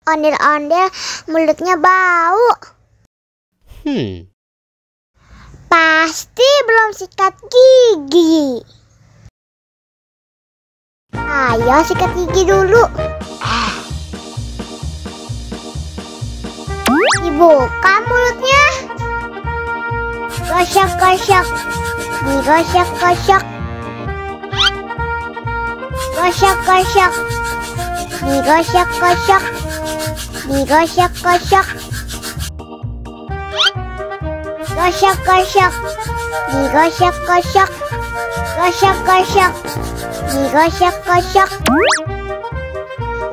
Ondel-ondel mulutnya bau. Pasti belum sikat gigi. Ayo sikat gigi dulu. Dibuka mulutnya. Gosok-gosok. Digosok-gosok. Gosok-gosok. Digosok-gosok. Digosok-gosok. Gosok-gosok. Digosok-gosok. Gosok-gosok. Digosok-gosok.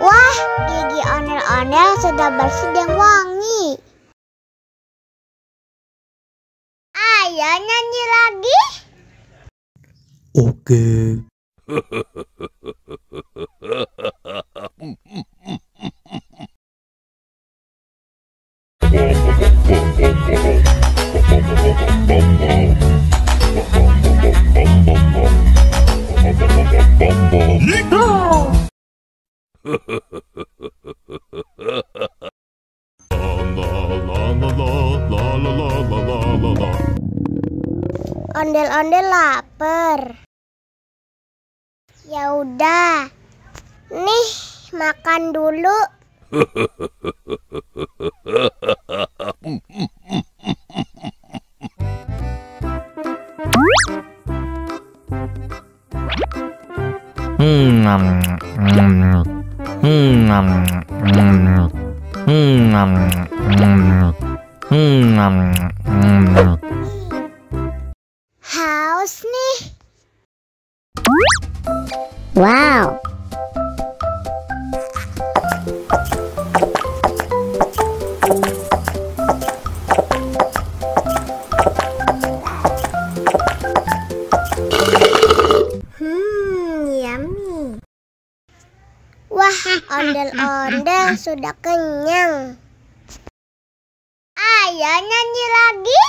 Wah, gigi ondel-ondel sudah bersih dan wangi. Ayo nyanyi lagi. Oke. Ondel-ondel lapar. Ya udah. Nih, makan dulu. Haus nih. Wow. Yummy. Wah, ondel-ondel sudah kenyang. Ayo nyanyi lagi.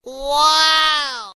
Wow.